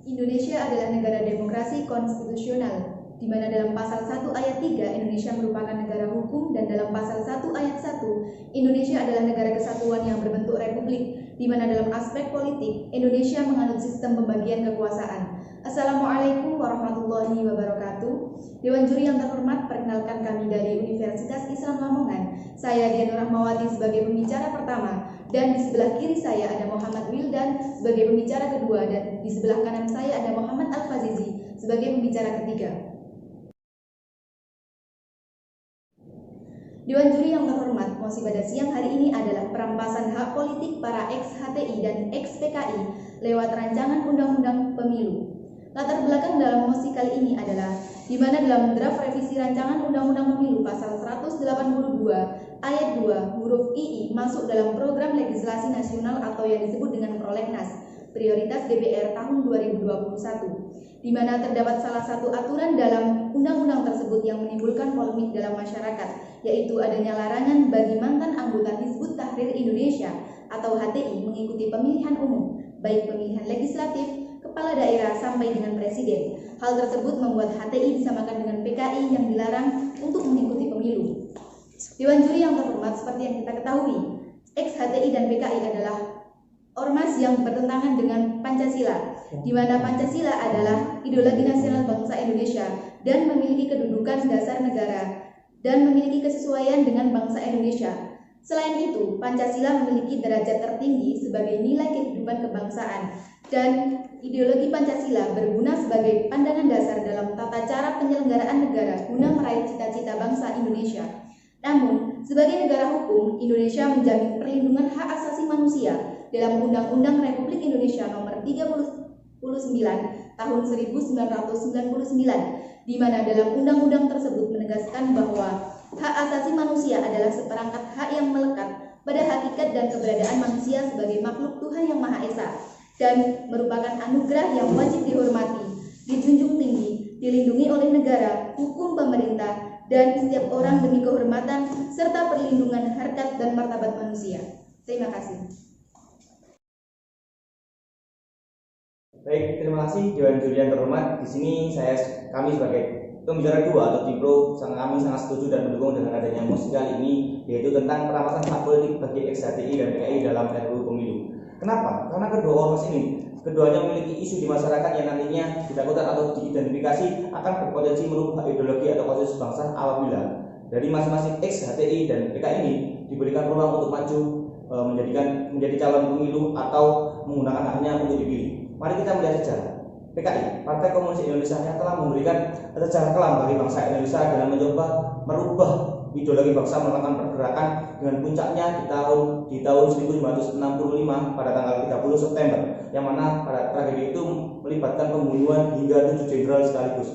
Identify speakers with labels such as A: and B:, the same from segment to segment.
A: Indonesia adalah negara demokrasi konstitusional, di mana dalam pasal 1 ayat 3 Indonesia merupakan negara hukum, dan dalam pasal 1 ayat 1 Indonesia adalah negara kesatuan yang berbentuk republik, di mana dalam aspek politik Indonesia menganut sistem pembagian kekuasaan. Assalamualaikum warahmatullahi wabarakatuh. Dewan Juri yang terhormat, perkenalkan kami dari Universitas Islam Lamongan. Saya Dian Rahmawati sebagai pembicara pertama, dan di sebelah kiri saya ada Muhammad Wildan sebagai pembicara kedua, dan di sebelah kanan saya ada Muhammad Al-Fazizi sebagai pembicara ketiga. Dewan Juri yang terhormat, mosi pada siang hari ini adalah perampasan hak politik para ex-HTI dan ex-PKI lewat rancangan undang-undang pemilu. Latar belakang dalam mosi kali ini adalah di mana dalam draft revisi rancangan undang-undang pemilu pasal 182 ayat 2 huruf II masuk dalam program legislasi nasional atau yang disebut dengan Prolegnas prioritas DPR tahun 2021, di mana terdapat salah satu aturan dalam undang-undang tersebut yang menimbulkan polemik dalam masyarakat, yaitu adanya larangan bagi mantan anggota Hizbut Tahrir Indonesia atau HTI mengikuti pemilihan umum, baik pemilihan legislatif, kepala daerah sampai dengan presiden. Hal tersebut membuat HTI disamakan dengan PKI yang dilarang untuk mengikuti pemilu. Dewan Juri yang terhormat, seperti yang kita ketahui, ex-HTI dan PKI adalah ormas yang bertentangan dengan Pancasila, di mana Pancasila adalah ideologi nasional bangsa Indonesia dan memiliki kedudukan dasar negara dan memiliki kesesuaian dengan bangsa Indonesia. Selain itu, Pancasila memiliki derajat tertinggi sebagai nilai kehidupan kebangsaan, dan ideologi Pancasila berguna sebagai pandangan dasar dalam tata cara penyelenggaraan negara guna meraih cita-cita bangsa Indonesia. Namun, sebagai negara hukum, Indonesia menjamin perlindungan hak asasi manusia dalam Undang-Undang Republik Indonesia Nomor 39 Tahun 1999, di mana dalam undang-undang tersebut menegaskan bahwa hak asasi manusia adalah seperangkat hak yang melekat pada hakikat dan keberadaan manusia sebagai makhluk Tuhan Yang Maha Esa, dan merupakan anugerah yang wajib dihormati, dijunjung tinggi, dilindungi oleh negara, hukum pemerintah, dan setiap orang demi kehormatan serta perlindungan harkat dan martabat manusia. Terima kasih.
B: Baik, terima kasih Dewan Juri yang terhormat. Di sini kami sebagai pembicara kedua atau tim pro, kami sangat setuju dan mendukung dengan adanya mosi kali ini, yaitu tentang perampasan hak politik bagi ex-HTI dan PKI dalam RUU Pemilu. Kenapa? Karena kedua ormas ini keduanya memiliki isu di masyarakat yang nantinya ditakutkan atau diidentifikasi akan berpotensi merubah ideologi atau konsensus bangsa apabila dari masing-masing ex-HTI dan PKI ini diberikan ruang untuk maju menjadi calon pemilu atau menggunakan haknya untuk dipilih. Mari kita melihat sejarah. PKI, Partai Komunis Indonesia, yang telah memberikan sejarah kelam bagi bangsa Indonesia dengan mencoba merubah ideologi bangsa melakukan pergerakan dengan puncaknya di tahun 1965 pada tanggal 30 September, yang mana pada tragedi itu melibatkan pembunuhan hingga 7 jenderal sekaligus.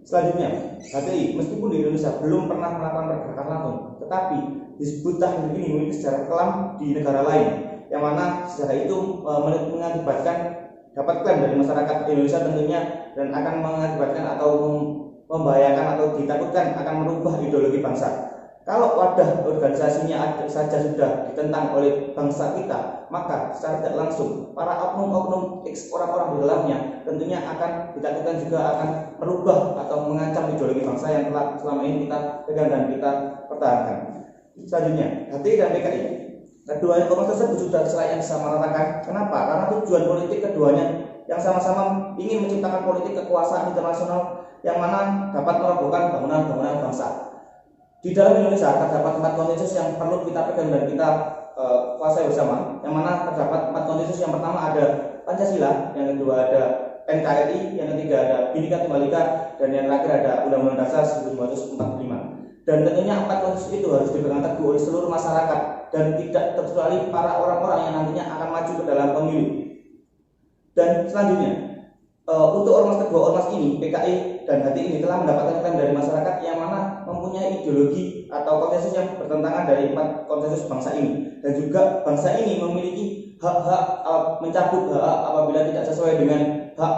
B: Selanjutnya, HTI meskipun di Indonesia belum pernah melakukan pergerakan langsung, tetapi Hizbut Tahrir ini memiliki sejarah kelam di negara lain, yang mana sejarah itu mengakibatkan dapat klaim dari masyarakat Indonesia tentunya, dan akan mengakibatkan atau membahayakan atau ditakutkan akan merubah ideologi bangsa. Kalau wadah organisasinya saja sudah ditentang oleh bangsa kita, maka secara tidak langsung para oknum-oknum orang-orang di dalamnya tentunya akan ditakutkan juga akan merubah atau mengancam ideologi bangsa yang telah selama ini kita pegang dan kita pertahankan. Selanjutnya, HTI dan PKI, keduanya ormas tersebut sudah selayaknya disamaratakan. Kenapa? Karena tujuan politik keduanya yang sama-sama ingin menciptakan politik kekuasaan internasional yang mana dapat merobohkan bangunan-bangunan bangsa. Di dalam Indonesia terdapat 4 konsensus yang perlu kita pegang dan kita kuasai bersama, yang mana terdapat 4 konsensus. Yang pertama ada Pancasila, yang kedua ada NKRI, yang ketiga ada Bhinneka Tunggal Ika, dan yang terakhir ada Undang-Undang Dasar 1945. Dan tentunya 4 konsensus itu harus dipegang teguh oleh seluruh masyarakat dan tidak terkecuali para orang-orang yang nantinya akan maju ke dalam pemilu. Dan selanjutnya, untuk kedua ormas ini, PKI dan HTI ini telah mendapatkan klaim dari masyarakat yang mana mempunyai ideologi atau konsensus yang bertentangan dari 4 konsensus bangsa ini, dan juga bangsa ini memiliki hak-hak mencabut hak apabila tidak sesuai dengan hak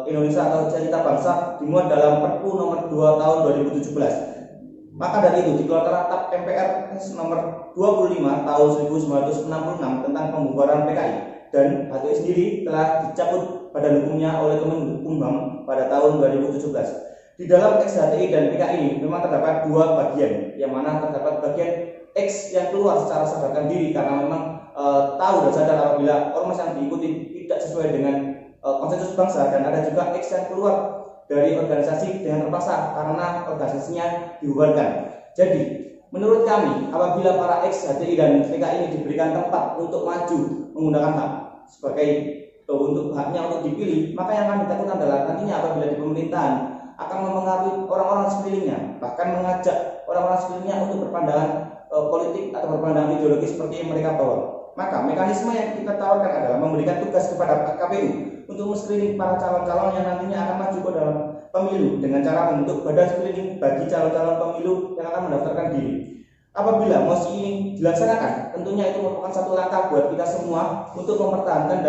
B: Indonesia atau cita-cita bangsa dimuat dalam Perpu nomor 2 tahun 2017. Maka dari itu dikeluarkan TAP MPR nomor 25 tahun 1966 tentang pembubaran PKI. dan HTI sendiri telah dicabut badan hukumnya oleh Kemenkumham pada tahun 2017. Di dalam ex-HTI dan PKI ini memang terdapat dua bagian, yang mana terdapat bagian X yang keluar secara sadarkan diri karena memang tahu dan sadar apabila ormas yang diikuti tidak sesuai dengan konsensus bangsa, dan ada juga X yang keluar dari organisasi dengan terpaksa karena organisasinya dibubarkan. Jadi menurut kami, apabila para ex-HTI dan PKI ini diberikan tempat untuk maju menggunakan hak sebagai untuk haknya untuk dipilih, maka yang akan ditakutkan adalah nantinya apabila di pemerintahan akan mempengaruhi orang-orang sekelilingnya, bahkan mengajak orang-orang sekelilingnya untuk berpandangan politik atau berpandangan ideologis seperti yang mereka bawa. Maka mekanisme yang kita tawarkan adalah memberikan tugas kepada KPU untuk men-screening para calon-calon yang nantinya akan maju ke dalam pemilu dengan cara membentuk badan screening bagi calon-calon pemilu yang akan mendaftarkan diri. Apabila mosi ini dilaksanakan, tentunya itu merupakan satu langkah buat kita semua untuk mempertahankan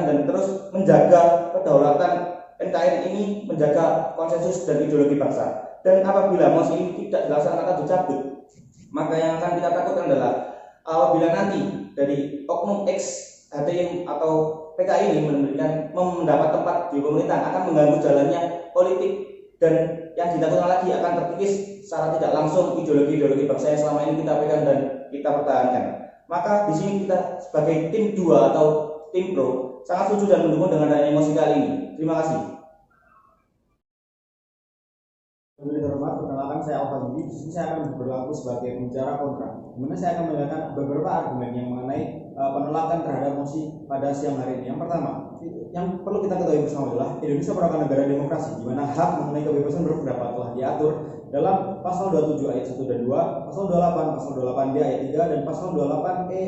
B: dan terus menjaga kedaulatan NKRI ini, menjaga konsensus dan ideologi bangsa. Dan apabila mosi ini tidak dilaksanakan atau dicabut, maka yang akan kita takutkan adalah apabila nanti dari oknum X HTI atau PKI ini mendapat tempat di pemerintahan, akan mengganggu jalannya politik, dan yang ditakutkan lagi akan terkikis secara tidak langsung ideologi-ideologi bangsa yang selama ini kita pegang dan kita pertahankan. Maka di sini kita sebagai tim 2 atau tim pro sangat setuju dan mendukung dengan adanya mosi kali ini. Terima kasih.
C: Terhormat, perkenalkan saya Alfandi. Di sini saya akan berlaku sebagai pembicara kontra. Kemudian saya akan menjelaskan beberapa argumen yang mengenai penolakan terhadap mosi pada siang hari ini. Yang pertama, yang perlu kita ketahui bersama adalah Indonesia merupakan negara demokrasi di mana hak mengenai kebebasan berpendapat telah diatur dalam pasal 27 ayat 1 dan 2, pasal 28, pasal 28D ayat 3, dan pasal 28E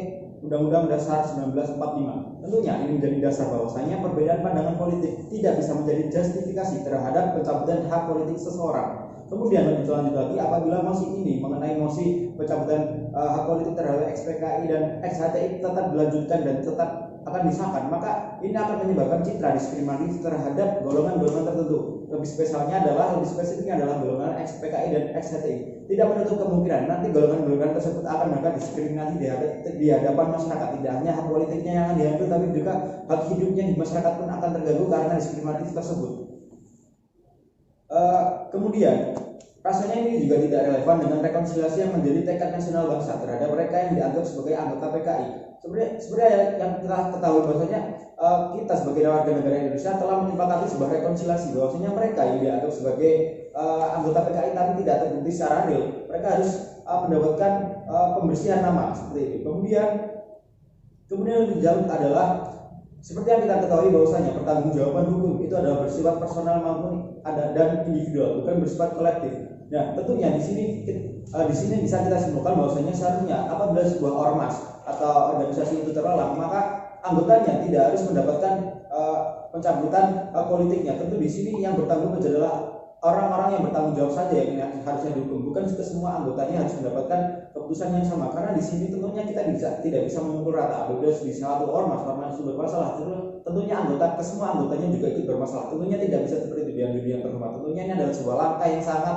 C: Undang-Undang Dasar 1945. Tentunya ini menjadi dasar bahwasanya perbedaan pandangan politik tidak bisa menjadi justifikasi terhadap pencabutan hak politik seseorang. Kemudian lebih lanjut lagi, apabila mosi ini mengenai mosi pencabutan hak politik terhadap ex-PKI dan ex-HTI tetap dilanjutkan dan tetap akan disahkan, maka ini akan menyebabkan citra diskriminatif terhadap golongan-golongan tertentu. Lebih spesifiknya adalah golongan ex-PKI dan ex-HTI. Tidak menutup kemungkinan nanti golongan-golongan tersebut akan mendapat diskriminasi di hadapan masyarakat. Tidak hanya hak politiknya yang akan diambil, tapi juga hak hidupnya di masyarakat pun akan terganggu karena diskriminatif tersebut. Kemudian rasanya ini juga tidak relevan dengan rekonsiliasi yang menjadi tekad nasional bangsa terhadap mereka yang dianggap sebagai anggota PKI. Sebenarnya yang kita ketahui bahwasanya kita sebagai warga negara Indonesia telah menyepakati sebuah rekonsiliasi bahwasanya mereka yang dianggap sebagai anggota PKI tapi tidak terbukti secara real, mereka harus mendapatkan pembersihan nama seperti itu. Kemudian lebih jauh adalah seperti yang kita ketahui bahwasanya pertanggungjawaban hukum itu adalah bersifat personal maupun dan individual, bukan bersifat kolektif. Nah, tentunya di sini bisa kita simpulkan bahwasanya seharusnya apabila sebuah ormas atau organisasi itu terlelang, maka anggotanya tidak harus mendapatkan pencabutan politiknya. Tentu di sini yang bertanggung jawab adalah orang-orang yang bertanggung jawab saja yang harusnya dihukum, bukan semua anggotanya harus mendapatkan keputusan yang sama. Karena di sini tentunya kita tidak bisa memukul rata. Apabila di satu ormas itu bermasalah, tentunya semua anggotanya juga ikut bermasalah. Tentunya tidak bisa seperti itu di dunia terhormat. Tentunya ini adalah sebuah langkah yang sangat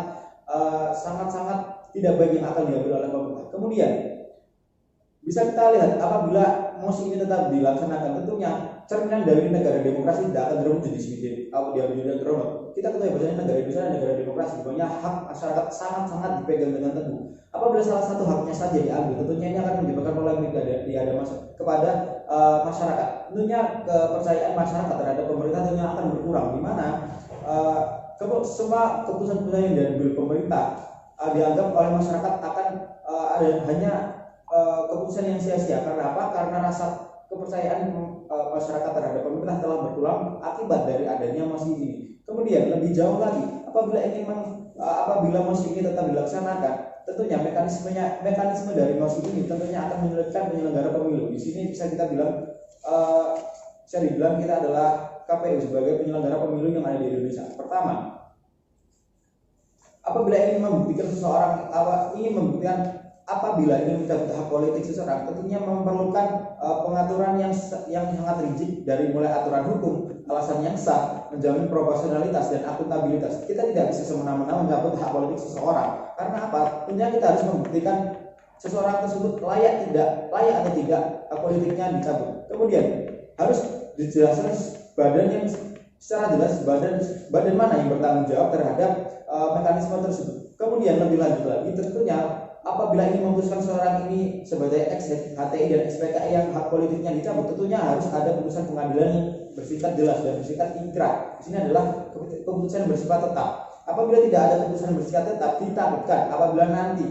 C: tidak baik yang akan diambil oleh pemerintah. Kemudian bisa kita lihat apabila mosi ini tetap dilaksanakan, tentunya cerminan dari negara demokrasi tidak akan terwujud di sini. Di dunia terhormat, kita ketahui bahwasanya negara Indonesia adalah negara demokrasi, di mana hak masyarakat sangat dipegang dengan teguh. Apabila salah satu haknya saja diambil, tentunya ini akan menyebabkan polemik kepada masyarakat. Tentunya kepercayaan masyarakat terhadap pemerintah tentunya akan berkurang, di mana semua keputusan-keputusan yang diambil pemerintah dianggap oleh masyarakat akan hanya keputusan yang sia-sia. Karena apa? Karena rasa kepercayaan masyarakat terhadap pemerintah telah berkurang akibat dari adanya mosi ini. Kemudian lebih jauh lagi, apabila mosi ini tetap dilaksanakan, tentunya mekanisme dari mosi ini tentunya akan menyulitkan penyelenggara pemilu. Di sini bisa dibilang kita adalah KPU sebagai penyelenggara pemilu yang ada di Indonesia. Pertama, apabila ingin membuktikan apabila ingin mencabut hak politik seseorang, tentunya memerlukan pengaturan yang sangat rigid, dari mulai aturan hukum, alasan yang sah, menjamin proporsionalitas dan akuntabilitas. Kita tidak bisa semena-mena mencabut hak politik seseorang. Karena apa? Tentunya kita harus membuktikan seseorang tersebut layak atau tidak hak politiknya dicabut. Kemudian harus dijelaskan badan yang secara jelas badan mana yang bertanggung jawab terhadap mekanisme tersebut. Kemudian lebih lanjut lagi, tentunya apabila ingin memutuskan seorang ini sebagai ex HTI dan XPKI yang hak politiknya dicabut, tentunya harus ada putusan pengadilan yang bersifat jelas dan bersifat ingkrah. Di sini adalah keputusan bersifat tetap. Apabila tidak ada keputusan bersifat tetap, ditakutkan apabila nanti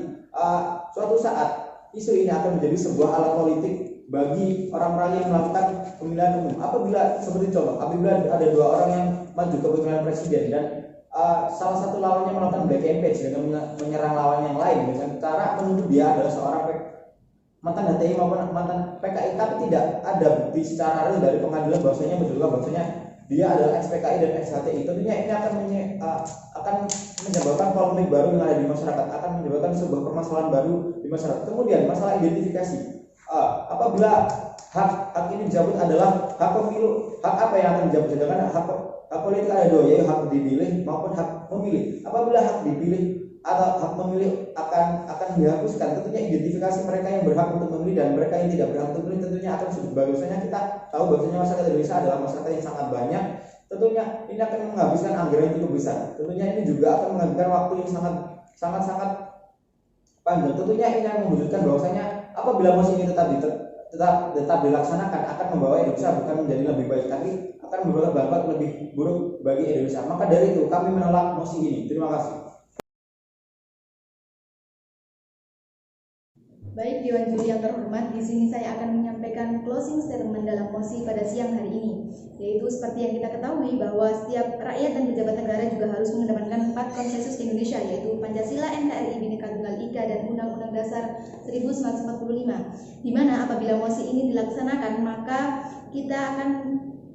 C: suatu saat isu ini akan menjadi sebuah alat politik bagi orang-orang yang melakukan pemilihan umum. Apabila seperti contoh, apabila ada dua orang yang maju ke pemilihan presiden dan salah satu lawannya melakukan black campaign dengan menyerang lawan yang lain dengan cara menuduh dia adalah seorang mantan HTI maupun mantan PKI, tapi tidak ada bukti secara real dari pengadilan bahwasanya bahwasanya dia adalah XPKI dan XHTI. Tentunya ini akan menyebabkan polemik baru yang ada di masyarakat, akan menyebabkan sebuah permasalahan baru di masyarakat. Kemudian masalah identifikasi. Apabila hak ini dicabut adalah hak pemilu, hak apa yang akan dicabut? Sedangkan hak politik ada dua, yaitu hak dipilih maupun hak memilih. Apabila hak dipilih atau hak memilih akan dihapuskan, tentunya identifikasi mereka yang berhak untuk memilih dan mereka yang tidak berhak untuk memilih tentunya akan sulit. Bahwasanya kita tahu bahwasanya masyarakat Indonesia adalah masyarakat yang sangat banyak. Tentunya ini akan menghabiskan anggaran yang cukup besar. Tentunya ini juga akan menghabiskan waktu yang sangat panjang. Tentunya ini akan mewujudkan bahwasanya apabila mosi ini tetap dilaksanakan akan membawa Indonesia bukan menjadi lebih baik, tapi akan membawa dampak lebih buruk bagi Indonesia. Maka dari itu kami menolak mosi ini. Terima kasih.
A: Baik, Dewan Juri yang terhormat, di sini saya akan menyampaikan closing statement dalam mosi pada siang hari ini, yaitu seperti yang kita ketahui bahwa setiap rakyat dan pejabat negara juga harus mengedepankan 4 konsensus Indonesia, yaitu Pancasila, NKRI, Bhinneka Tunggal Ika, dan Undang-Undang Dasar 1945. Di mana apabila mosi ini dilaksanakan, maka kita akan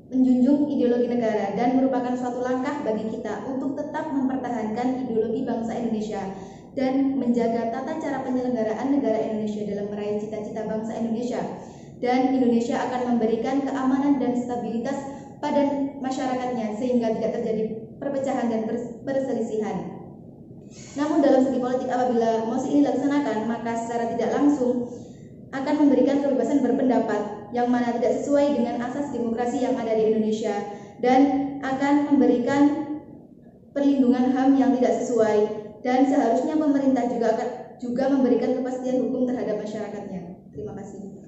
A: menjunjung ideologi negara dan merupakan suatu langkah bagi kita untuk tetap mempertahankan ideologi bangsa Indonesia dan menjaga tata cara penyelenggaraan negara Indonesia dalam meraih cita-cita bangsa Indonesia. Dan Indonesia akan memberikan keamanan dan stabilitas pada masyarakatnya sehingga tidak terjadi perpecahan dan perselisihan. Namun dalam segi politik, apabila mosi ini dilaksanakan, maka secara tidak langsung akan memberikan kebebasan berpendapat yang mana tidak sesuai dengan asas demokrasi yang ada di Indonesia dan akan memberikan perlindungan HAM yang tidak sesuai. Dan seharusnya pemerintah juga memberikan kepastian hukum terhadap masyarakatnya. Terima kasih.